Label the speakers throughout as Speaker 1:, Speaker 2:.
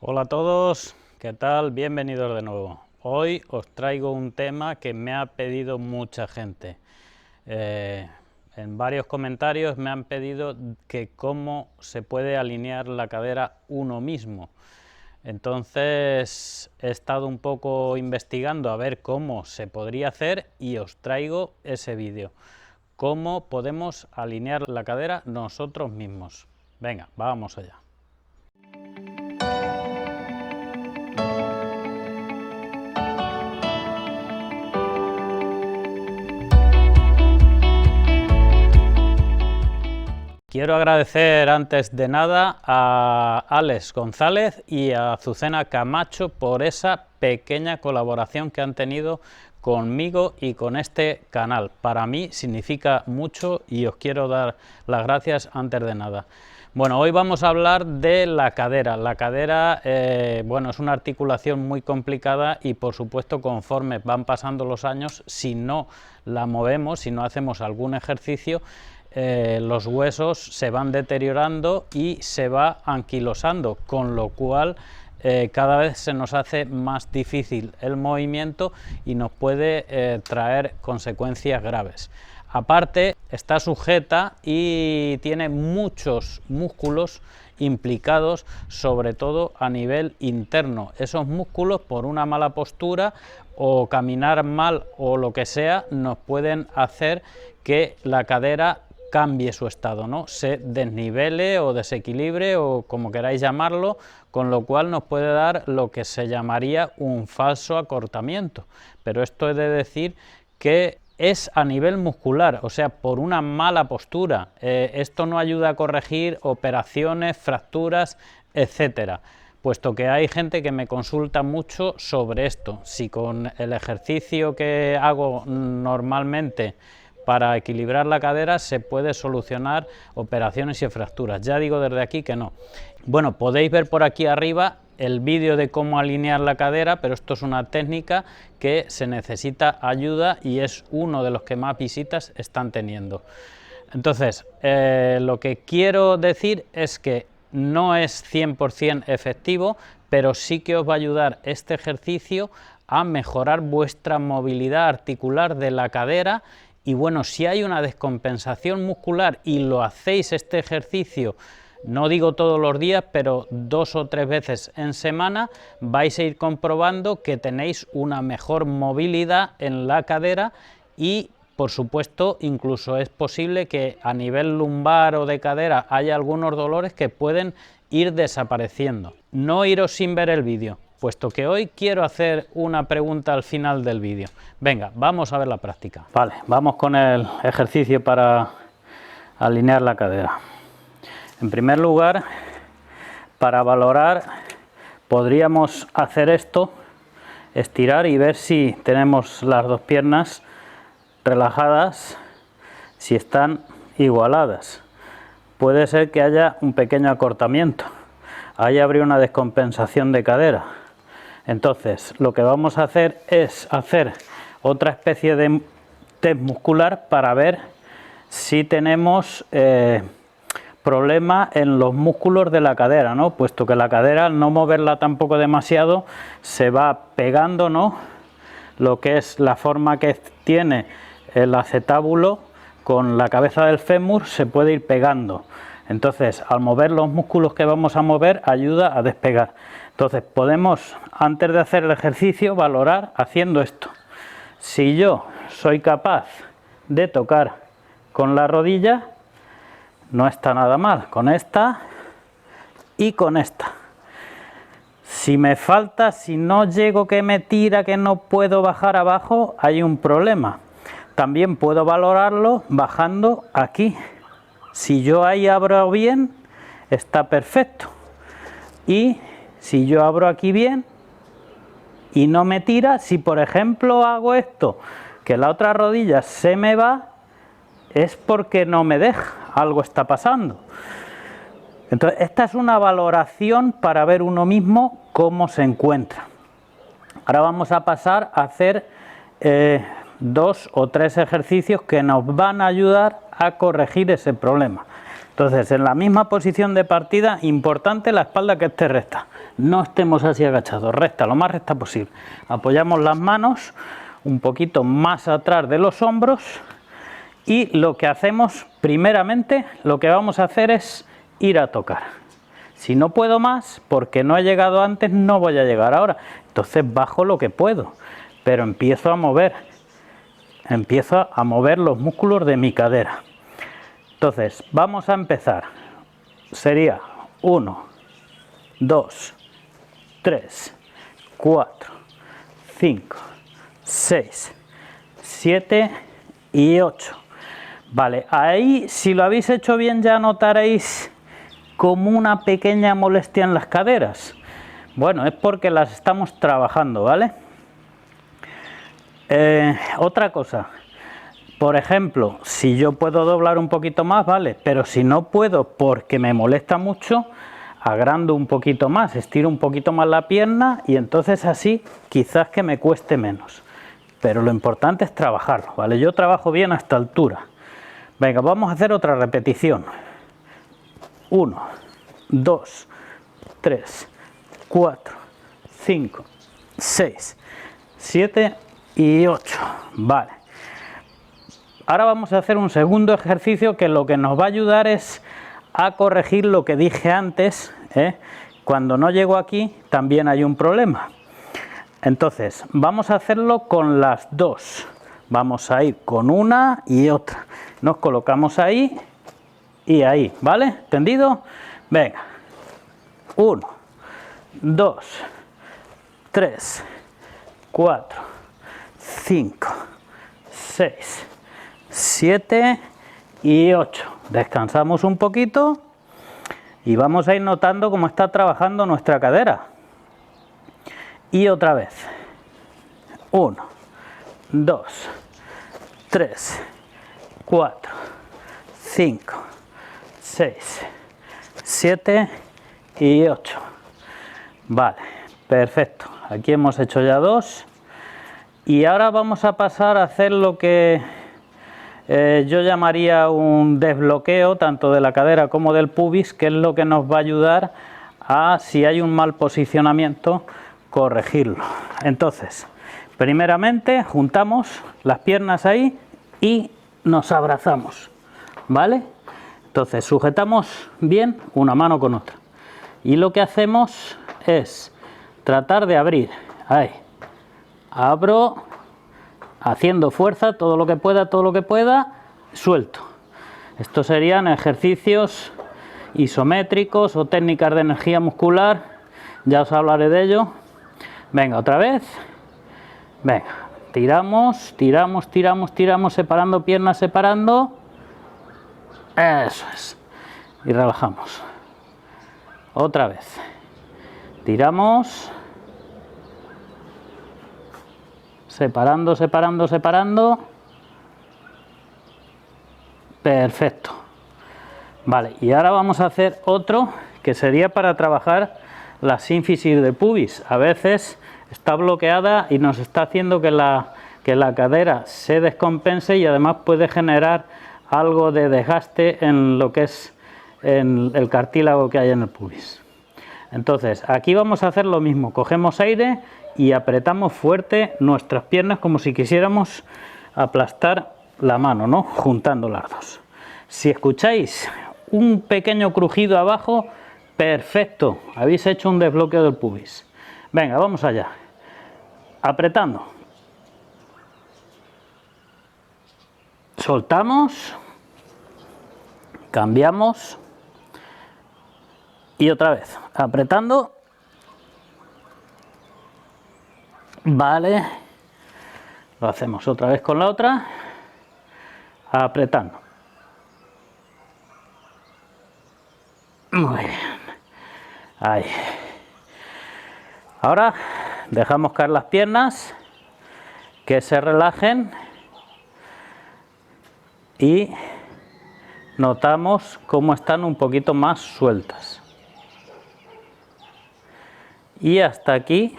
Speaker 1: Hola a todos, ¿qué tal? Bienvenidos de nuevo. Hoy os traigo un tema que me ha pedido mucha gente. En varios comentarios me han pedido que cómo se puede alinear la cadera uno mismo. Entonces he estado un poco investigando a ver cómo se podría hacer y os traigo ese vídeo. Cómo podemos alinear la cadera nosotros mismos. Venga, vamos allá. Quiero agradecer antes de nada a Alex González y a Azucena Camacho por esa pequeña colaboración que han tenido conmigo y con este canal. Para mí significa mucho y os quiero dar las gracias antes de nada. Bueno, hoy vamos a hablar de la cadera. La cadera, bueno, es una articulación muy complicada y por supuesto conforme van pasando los años, si no la movemos, si no hacemos algún ejercicio, los huesos se van deteriorando y se va anquilosando, con lo cual cada vez se nos hace más difícil el movimiento y nos puede traer consecuencias graves. Aparte, está sujeta y tiene muchos músculos implicados, sobre todo a nivel interno. Esos músculos, por una mala postura o caminar mal o lo que sea, nos pueden hacer que la cadera cambie su estado, ¿no? Se desnivele o desequilibre o como queráis llamarlo, con lo cual nos puede dar lo que se llamaría un falso acortamiento. Pero esto he de decir que es a nivel muscular, o sea, por una mala postura. Esto no ayuda a corregir operaciones, fracturas, etcétera, puesto que hay gente que me consulta mucho sobre esto, si con el ejercicio que hago normalmente para equilibrar la cadera se puede solucionar operaciones y fracturas. Ya digo desde aquí que no. Bueno, podéis ver por aquí arriba el vídeo de cómo alinear la cadera, pero esto es una técnica que se necesita ayuda y es uno de los que más visitas están teniendo. Entonces, lo que quiero decir es que no es 100% efectivo, pero sí que os va a ayudar este ejercicio a mejorar vuestra movilidad articular de la cadera. Y bueno, si hay una descompensación muscular y lo hacéis este ejercicio, no digo todos los días, pero 2 o 3 veces en semana, vais a ir comprobando que tenéis una mejor movilidad en la cadera y, por supuesto, incluso es posible que a nivel lumbar o de cadera haya algunos dolores que pueden ir desapareciendo. No iros sin ver el vídeo, puesto que hoy quiero hacer una pregunta al final del vídeo. Venga, vamos a ver la práctica. Vale, vamos con el ejercicio para alinear la cadera. En primer lugar, para valorar, podríamos hacer esto, estirar y ver si tenemos las dos piernas relajadas, si están igualadas. Puede ser que haya un pequeño acortamiento, ahí habría una descompensación de cadera. Entonces, lo que vamos a hacer es hacer otra especie de test muscular para ver si tenemos problema en los músculos de la cadera, ¿no? Puesto que la cadera, al no moverla tampoco demasiado, se va pegando, ¿no? Lo que es la forma que tiene el acetábulo con la cabeza del fémur se puede ir pegando. Entonces, al mover los músculos que vamos a mover, ayuda a despegar. Entonces, podemos, antes de hacer el ejercicio, valorar haciendo esto. Si yo soy capaz de tocar con la rodilla, no está nada mal, con esta y con esta. Si me falta, si no llego, que me tira, que no puedo bajar abajo, hay un problema. También puedo valorarlo bajando aquí. Si yo ahí abro bien, está perfecto. Y si yo abro aquí bien y no me tira, si por ejemplo hago esto, que la otra rodilla se me va, es porque no me deja, algo está pasando. Entonces, esta es una valoración para ver uno mismo cómo se encuentra. Ahora vamos a pasar a hacer 2 o 3 ejercicios que nos van a ayudar a corregir ese problema. Entonces, en la misma posición de partida, importante la espalda que esté recta. No estemos así agachados, recta, lo más recta posible. Apoyamos las manos un poquito más atrás de los hombros y lo que hacemos, primeramente, lo que vamos a hacer es ir a tocar. Si no puedo más, porque no he llegado antes, no voy a llegar ahora. Entonces bajo lo que puedo, pero empiezo a mover los músculos de mi cadera. Entonces, vamos a empezar. Sería 1, 2, 3, 4, 5, 6, 7 y 8. Vale, ahí si lo habéis hecho bien ya notaréis como una pequeña molestia en las caderas. Bueno, es porque las estamos trabajando, ¿vale? Otra cosa. Por ejemplo, si yo puedo doblar un poquito más, vale, pero si no puedo porque me molesta mucho, agrando un poquito más, estiro un poquito más la pierna y entonces así quizás que me cueste menos. Pero lo importante es trabajarlo, ¿vale? Yo trabajo bien a esta altura. Venga, vamos a hacer otra repetición. 1, 2, 3, 4, 5, 6, 7 y 8. Vale. Ahora vamos a hacer un segundo ejercicio que lo que nos va a ayudar es a corregir lo que dije antes, ¿eh? Cuando no llego aquí también hay un problema. Entonces vamos a hacerlo con las dos. Vamos a ir con una y otra. Nos colocamos ahí y ahí, ¿vale? ¿Entendido? Venga. 1, 2, 3, 4, 5, 6, 7 y 8. Descansamos un poquito y vamos a ir notando cómo está trabajando nuestra cadera. Y otra vez. 1, 2, 3, 4, 5, 6, 7 y 8. Vale, perfecto. Aquí hemos hecho ya 2. Y ahora vamos a pasar a hacer lo que yo llamaría un desbloqueo tanto de la cadera como del pubis, que es lo que nos va a ayudar a, si hay un mal posicionamiento, corregirlo. Entonces, primeramente juntamos las piernas ahí y nos abrazamos, ¿vale? Entonces sujetamos bien una mano con otra y lo que hacemos es tratar de abrir. Ahí, abro, haciendo fuerza todo lo que pueda, suelto. Estos serían ejercicios isométricos o técnicas de energía muscular, ya os hablaré de ello. Venga, otra vez. Venga, tiramos, tiramos, tiramos, tiramos, separando piernas, separando. Eso es. Y relajamos. Otra vez. Tiramos. Separando, separando, separando. Perfecto. Vale, y ahora vamos a hacer otro que sería para trabajar la sínfisis del pubis. A veces está bloqueada y nos está haciendo que la cadera se descompense y además puede generar algo de desgaste en lo que es en el cartílago que hay en el pubis. Entonces, aquí vamos a hacer lo mismo. Cogemos aire y apretamos fuerte nuestras piernas como si quisiéramos aplastar la mano, ¿no? Juntando las dos. Si escucháis un pequeño crujido abajo, perfecto, habéis hecho un desbloqueo del pubis. Venga, vamos allá. Apretando. Soltamos. Cambiamos. Y otra vez, apretando. Vale, lo hacemos otra vez con la otra, apretando. Muy bien, ahí. Ahora dejamos caer las piernas, que se relajen y notamos cómo están un poquito más sueltas. Y hasta aquí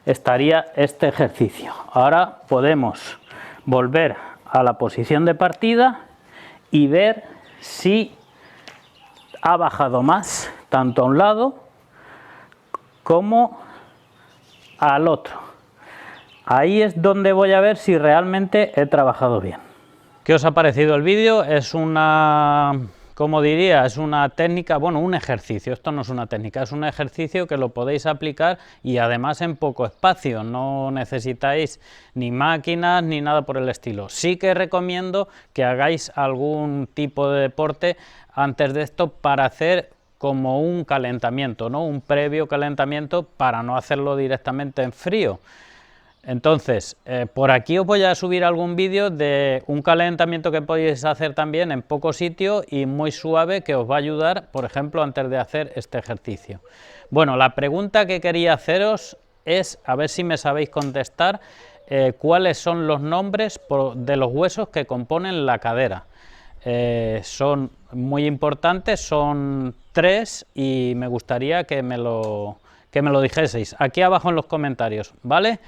Speaker 1: estaría este ejercicio. Ahora podemos volver a la posición de partida y ver si ha bajado más, tanto a un lado como al otro. Ahí es donde voy a ver si realmente he trabajado bien. ¿Qué os ha parecido el vídeo? Es una, como diría, es una técnica, bueno, un ejercicio, esto no es una técnica, es un ejercicio que lo podéis aplicar y además en poco espacio, no necesitáis ni máquinas ni nada por el estilo. Sí que recomiendo que hagáis algún tipo de deporte antes de esto para hacer como un calentamiento, ¿no? Un previo calentamiento para no hacerlo directamente en frío. Entonces, por aquí os voy a subir algún vídeo de un calentamiento que podéis hacer también en poco sitio y muy suave, que os va a ayudar, por ejemplo, antes de hacer este ejercicio. Bueno, la pregunta que quería haceros es, a ver si me sabéis contestar, cuáles son los nombres de los huesos que componen la cadera. Son muy importantes, son 3 y me gustaría que me lo dijeseis aquí abajo en los comentarios, ¿vale?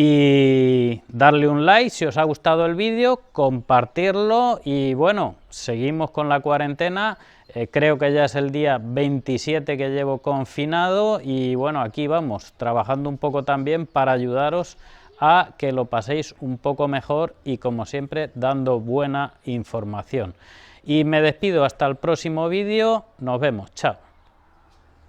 Speaker 1: Y darle un like si os ha gustado el vídeo, compartirlo y bueno, seguimos con la cuarentena. Creo que ya es el día 27 que llevo confinado y bueno, aquí vamos trabajando un poco también para ayudaros a que lo paséis un poco mejor y como siempre dando buena información. Y me despido hasta el próximo vídeo, nos vemos, chao.